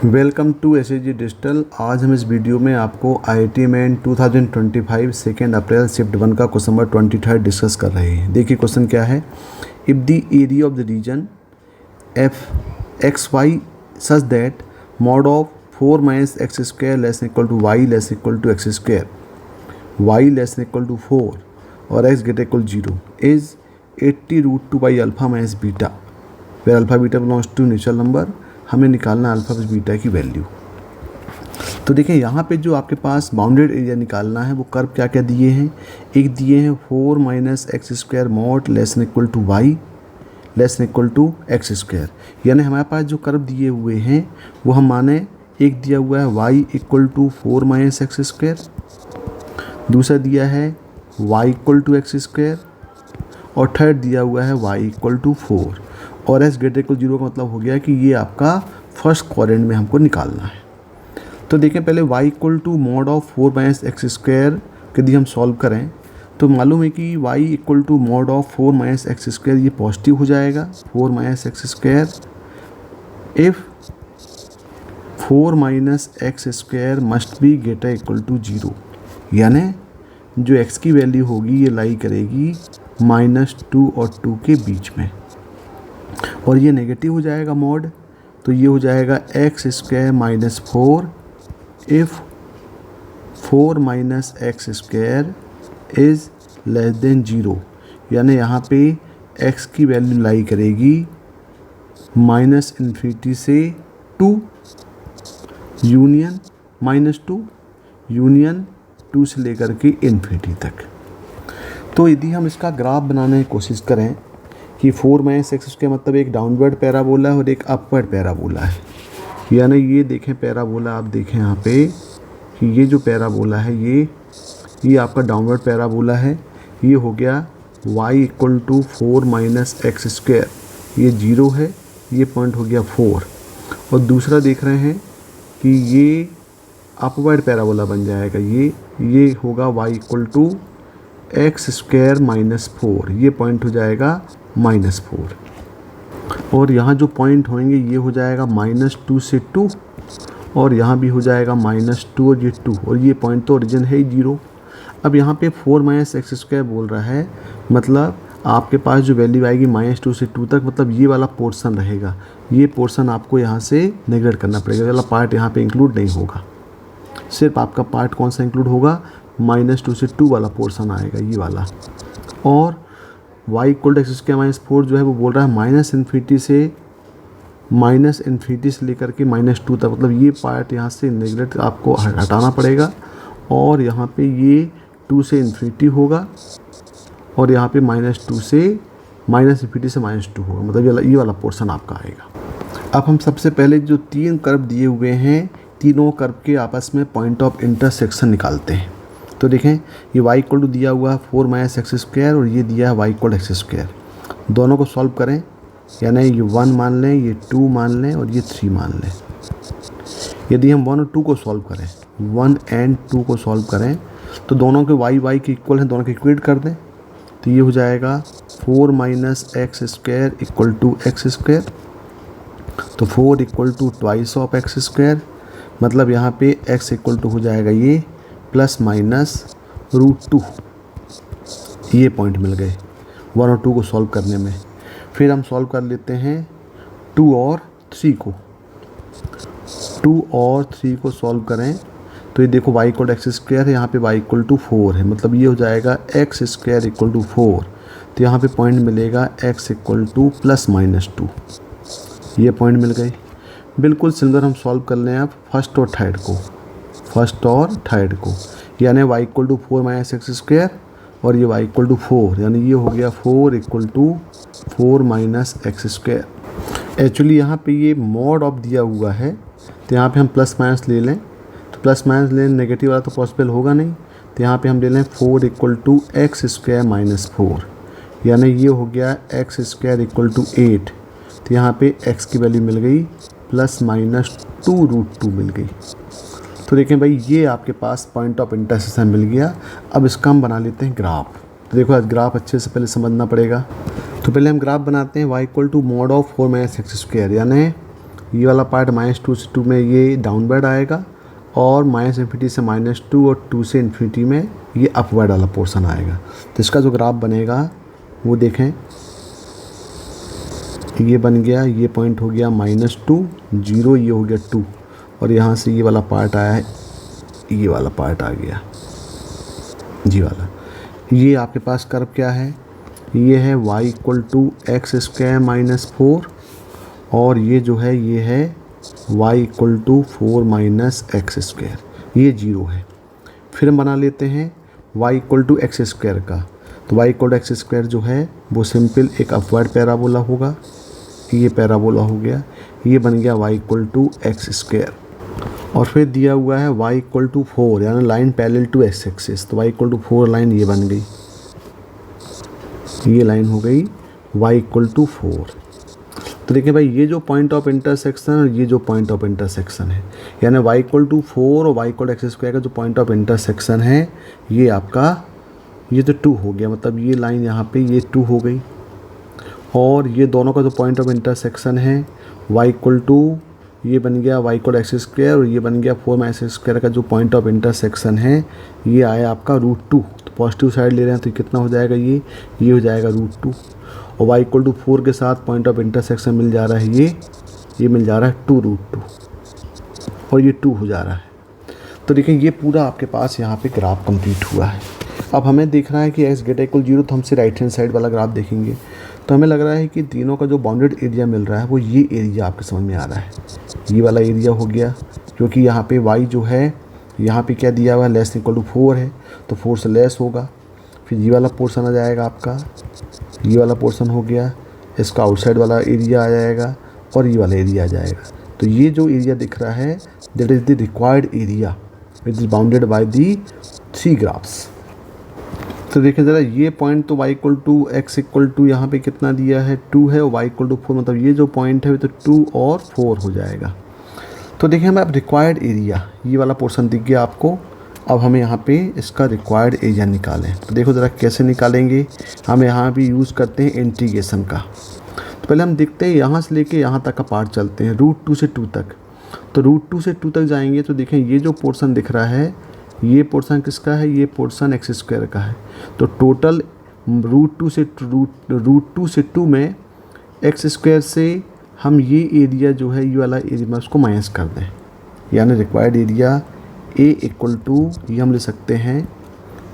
Welcome to SAG digital. आज हम इस वीडियो में आपको आईआईटी मेन 2025 2 अप्रैल शिफ्ट 1 का क्वेश्चन नंबर 23 डिस्कस कर रहे हैं। देखिए क्वेश्चन क्या है। If the area of the region f x y such that mod of 4 minus x square less equal to y less equal to x square, y less equal to 4 और x greater equal 0 is 80√2 by alpha minus beta, where alpha beta belongs to natural number. हमें निकालना alpha plus beta की value. तो देखिए यहाँ पे जो आपके पास बाउंडेड एरिया निकालना है वो कर्व क्या क्या दिए हैं। एक दिए हैं 4 minus x square mod less equal to y less equal to x square, यानी हमारे पास जो कर्व दिए हुए हैं वो हम माने एक दिया हुआ है y equal to 4 minus x square, दूसरा दिया है y equal to x square और थर्ड दिया हुआ है वाई इक्वल टू 4 और एस ग्रेटर इक्वल 0 का मतलब हो गया कि ये आपका फर्स्ट क्वाड्रेंट में हमको निकालना है। तो देखें पहले y equal to mod of 4 minus x square यदि हम सॉल्व करें तो मालूम है कि y equal to mod of 4 minus x square ये पॉजिटिव हो जाएगा। 4 minus x square if 4 minus x square must be greater equal to 0, यानी जो x की वैल्यू होगी ये लाई करेगी -2 और 2 के बीच में और ये नेगेटिव हो जाएगा मॉड, तो ये हो जाएगा x square minus 4 if 4 minus x square is less than 0, यानी यहाँ पे x की वैल्यू लाई करेगी -∞ से 2 यूनियन -2 यूनियन 2 से लेकर के इन्फिनिटी तक। तो यदि हम इसका ग्राफ बनाने की कोशिश करें कि 4 माइनस एक्स स्क्वायर मतलब एक डाउनवर्ड पैराबोला है और एक अपवर्ड पैराबोला है, यानी ये देखें पैराबोला, आप देखें यहाँ पे कि ये जो पैराबोला है ये आपका डाउनवर्ड पैराबोला है। ये हो गया y equal to 4 minus x square, ये 0 है, ये पॉइंट हो गया 4 और दूसरा देख रहे हैं कि ये अपवर्ड पैराबोला बन जाएगा। ये होगा y equal to x square minus 4, ये पॉइंट हो जाएगा -4 और यहाँ जो पॉइंट होंगे ये हो जाएगा -2 से 2 और यहाँ भी हो जाएगा -2 और ये 2 और ये पॉइंट तो ओरिजिन है ही 0। अब यहाँ पे 4 माइनस एक्स स्क्वायर बोल रहा है, मतलब आपके पास जो वैल्यू आएगी -2 से 2 तक, मतलब ये वाला पोर्शन रहेगा। ये पोर्शन आपको यहाँ से नेगलेक्ट करना पड़ेगा, वाला पार्ट यहाँ पे इंक्लूड नहीं होगा। सिर्फ आपका पार्ट कौन सा इंक्लूड होगा, -2 से 2 वाला पोर्शन आएगा, ये वाला। और y equal to x square minus 4 जो है वो बोल रहा है -∞ से लेकर के -2 तक, मतलब ये पार्ट यहाँ से नेगलेक्ट आपको हटाना पड़ेगा और यहाँ पे ये 2 से इन्फिनिटी होगा और यहाँ पे -2 से -2 होगा, मतलब ये वाला पोर्शन आपका आएगा। अब हम सबसे पहले जो 3 कर्व दिए हुए हैं, तीनों कर्व के आपस में पॉइंट ऑफ इंटरसेक्शन निकालते हैं। तो देखें ये y इक्वल टू दिया हुआ है 4 माइनस एक्स स्क्वायर और ये दिया है y इक्वल एक्स स्क्वायर। दोनों को सॉल्व करें, यानी ये 1 मान लें, ये 2 मान लें और ये 3 मान लें। यदि हम 1 और 2 को सॉल्व करें, 1 एंड 2 को सॉल्व करें तो दोनों के y के इक्वल हैं, दोनों के इक्वेट कर दें तो ये हो जाएगा 4 minus x square equal to x square. तो 4 equal to twice of x square, मतलब यहाँ पे x इक्वल टू हो जाएगा ये ±√2। ये पॉइंट मिल गए 1 और 2 को सॉल्व करने में। फिर हम सॉल्व कर लेते हैं 2 और 3 को। 2 और 3 को सॉल्व करें तो ये देखो y इक्वल एक्स स्क्वायर है, यहाँ पे y इक्वल टू 4 है, मतलब ये हो जाएगा एक्स स्क्वायर इक्वल टू 4। तो यहाँ पे पॉइंट मिलेगा x इक्वल टू +-2। ये पॉइंट मिल गए। बिल्कुल सिमिलर हम सॉल्व कर लें अब फर्स्ट और थर्ड को, यानी y equal to 4 minus x square और ये y इक्वल टू 4, यानी ये हो गया 4 equal to 4 minus x square. Actually यहाँ पे ये मॉड ऑफ दिया हुआ है तो यहाँ पे हम प्लस माइनस ले लें, तो प्लस माइनस लें, नेगेटिव वाला तो पॉसिबल होगा नहीं, तो यहाँ पे हम ले लें 4 equal to x square minus 4, यानी ये हो गया एक्स स्क्वायर इक्वल टू 8। तो यहाँ पे x की वैल्यू मिल गई +-2√2 मिल गई। तो देखें भाई ये आपके पास पॉइंट ऑफ इंटरसेक्शन मिल गया। अब इसका हम बना लेते हैं ग्राफ। तो देखो ग्राफ अच्छे से पहले समझना पड़ेगा। तो पहले हम ग्राफ बनाते हैं y equal to mod of 4 minus x square, यानी ये वाला पार्ट -2 से 2 में ये डाउनवर्ड आएगा और -∞ से -2 और 2 से इन्फिनिटी में ये अपवर्ड वाला पोर्शन आएगा। तो इसका जो ग्राफ बनेगा वो देखें, ये बन गया, ये पॉइंट हो गया -2 0, ये हो गया 2 और यहाँ से ये वाला पार्ट आया है, ये वाला पार्ट आ गया जी वाला। ये आपके पास कर्व क्या है, ये है y = x² - 4 और ये जो है ये है y = 4 - x², ये 0 है। फिर हम बना लेते हैं y = x² का, तो y = x² जो है वो सिंपल एक अपवर्ड पैराबोला होगा, ये पैराबोला हो गया, ये बन गया y = x²। और फिर दिया हुआ है y = 4 यानी line parallel to x axis, तो y = 4 लाइन ये बन गई, ये लाइन हो गई y = 4। तो देखिए भाई, ये जो पॉइंट ऑफ इंटरसेक्शन और ये जो पॉइंट ऑफ इंटरसेक्शन है, यानी y = 4 और y = x² का जो पॉइंट ऑफ इंटरसेक्शन है ये आपका, ये तो 2 हो गया, मतलब ये लाइन यहाँ पे ये 2 हो गई। और ये दोनों का जो पॉइंट ऑफ इंटरसेक्शन है y = ये बन गया y = x² और ये बन गया 4 - x² का जो पॉइंट ऑफ इंटरसेक्शन है ये आया आपका √2। तो पॉजिटिव साइड ले रहे हैं तो कितना हो जाएगा, ये हो जाएगा √2 और y = 4 के साथ पॉइंट ऑफ इंटरसेक्शन मिल जा रहा है ये मिल जा रहा है 2√2 और ये 2 हो जा रहा है। तो देखिए ये पूरा आपके पास यहाँ पे ग्राफ कंप्लीट हुआ है। अब हमें देखना है कि x > 0, तो हमसे राइट हैंड साइड वाला ग्राफ देखेंगे तो हमें लग रहा है कि तीनों का जो बाउंडेड एरिया मिल रहा है वो ये एरिया आपके समझ में आ रहा है, ये वाला एरिया हो गया, क्योंकि यहाँ पे y जो है यहाँ पे क्या दिया हुआ है <4 है तो 4 से लेस होगा। फिर ये वाला पोर्शन आ जाएगा आपका, ये वाला पोर्शन हो गया, इसका आउटसाइड वाला एरिया आ जाएगा और ये वाला एरिया आ जाएगा। तो ये जो एरिया दिख रहा है that is the required area which is bounded by the 3 graphs. तो देखिए ज़रा, ये पॉइंट तो y = x = यहाँ पे कितना दिया है 2 है और y = 4, मतलब ये जो पॉइंट है तो 2 और 4 हो जाएगा। तो देखिए हमें अब रिक्वायर्ड एरिया, ये वाला पोर्शन दिख गया आपको, अब हमें यहाँ पे इसका रिक्वायर्ड एरिया निकालें। तो देखो ज़रा कैसे निकालेंगे, हम यहाँ भी यूज़ करते हैं इंटीग्रेशन का। तो पहले हम देखते हैं यहाँ से लेके यहाँ तक का पार्ट चलते हैं, √2 से 2 तक। तो √2 से 2 तक जाएंगे तो देखें ये जो पोर्शन दिख रहा है ये पोर्शन किसका है, ये पोर्शन x² का है। तो टोटल √2 से 2 में x² से हम ये एरिया जो है ये वाला एरिया में उसको माइनस कर दें, यानी रिक्वायर्ड एरिया A = ये हम ले सकते हैं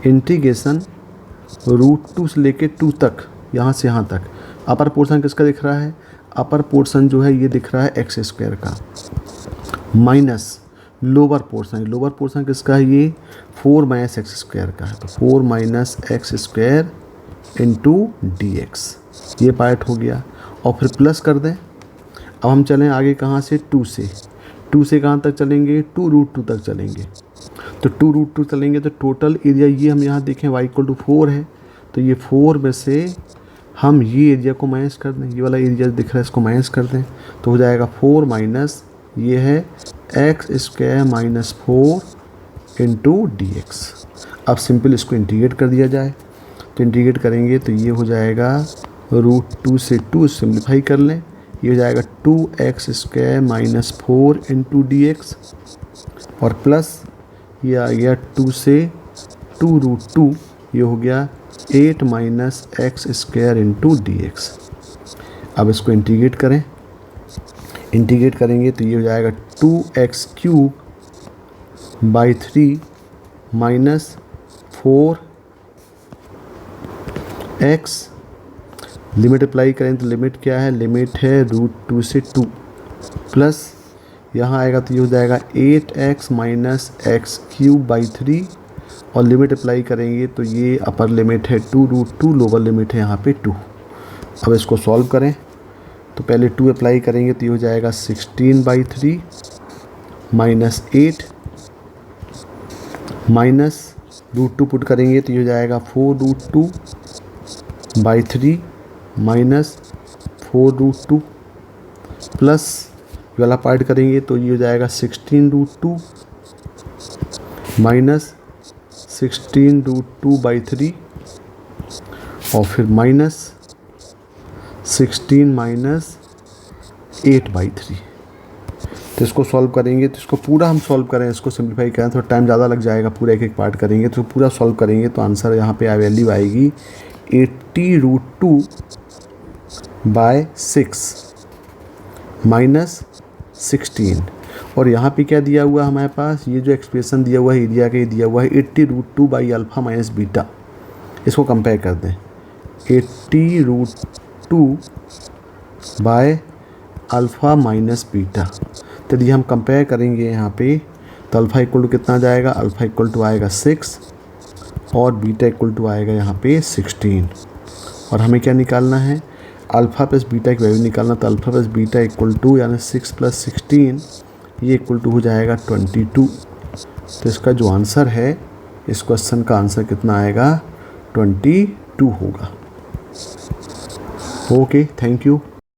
इंटीग्रेशन √2 से लेके 2 तक, यहाँ से यहाँ तक। अपर पोर्शन किसका दिख रहा है, अपर पोर्शन जो है ये दिख रहा है x² का, माइनस लोअर पोर्शन किसका है, ये 4 - x² का है, तो 4 - x² × dx, ये पार्ट हो गया। और फिर प्लस कर दें। अब हम चलें आगे कहाँ से, 2 से कहाँ तक चलेंगे, 2√2 तक चलेंगे। तो 2√2 चलेंगे तो टोटल एरिया ये हम यहाँ देखें y = 4 है, तो ये 4 में से हम ये एरिया को माइनस कर दें, ये वाला एरिया दिख रहा है इसको माइनस कर दें, तो हो जाएगा 4 माइनस ये है x² - 4 × dx। अब सिंपल इसको इंटीग्रेट कर दिया जाए, तो इंटीग्रेट करेंगे तो ये हो जाएगा √2 से 2 सिंप्लीफाई कर लें, ये हो जाएगा 2x² - 4 × dx और प्लस ये आ गया 2 से 2√2, ये हो गया 8 - x² × dx। अब इसको इंटीग्रेट करें, इंटीग्रेट करेंगे तो ये हो जाएगा 2x³ / 3 - 4x, लिमिट अप्लाई करें तो लिमिट क्या है, लिमिट है √2 से 2 प्लस यहाँ आएगा तो ये हो जाएगा 8x - x³ / 3 और लिमिट अप्लाई करेंगे तो ये अपर लिमिट है 2√2, लोअर लिमिट है यहाँ पे 2। अब इसको सॉल्व करें तो पहले 2 अप्लाई करेंगे तो ये हो जाएगा 16/3 - 8 माइनस √2 पुट करेंगे तो ये हो जाएगा 4√2/3 माइनस 4√2 प्लस वाला पार्ट करेंगे तो ये हो जाएगा 16√2 माइनस 16√2/3 और फिर माइनस 16 - 8/3। तो इसको सॉल्व करेंगे तो इसको पूरा हम सॉल्व करें, इसको सिंप्लीफाई करें तो टाइम ज़्यादा लग जाएगा, पूरा एक एक पार्ट करेंगे तो पूरा सॉल्व करेंगे तो आंसर यहाँ पे वैल्यू आएगी 80√2/6 माइनस 16। और यहाँ पे क्या दिया हुआ है हमारे पास, ये जो एक्सप्रेशन दिया हुआ है एरिया का, ये दिया हुआ है 80√2/α माइनस बीटा। इसको कंपेयर कर दें, 80√2/α माइनस बीटा। तो यदि हम कंपेयर करेंगे यहाँ पे तो अल्फ़ा इक्वल टू कितना जाएगा, अल्फ़ा इक्वल टू आएगा 6 और बीटा इक्वल टू आएगा यहाँ पे 16। और हमें क्या निकालना है, अल्फ़ा प्लस बीटा की वैल्यू निकालना। तो alpha plus beta equal to यानी 6 + 16 ये इक्वल टू हो जाएगा 22। तो इसका जो आंसर है, इस क्वेश्चन का आंसर कितना आएगा, 22 होगा। Okay, thank you.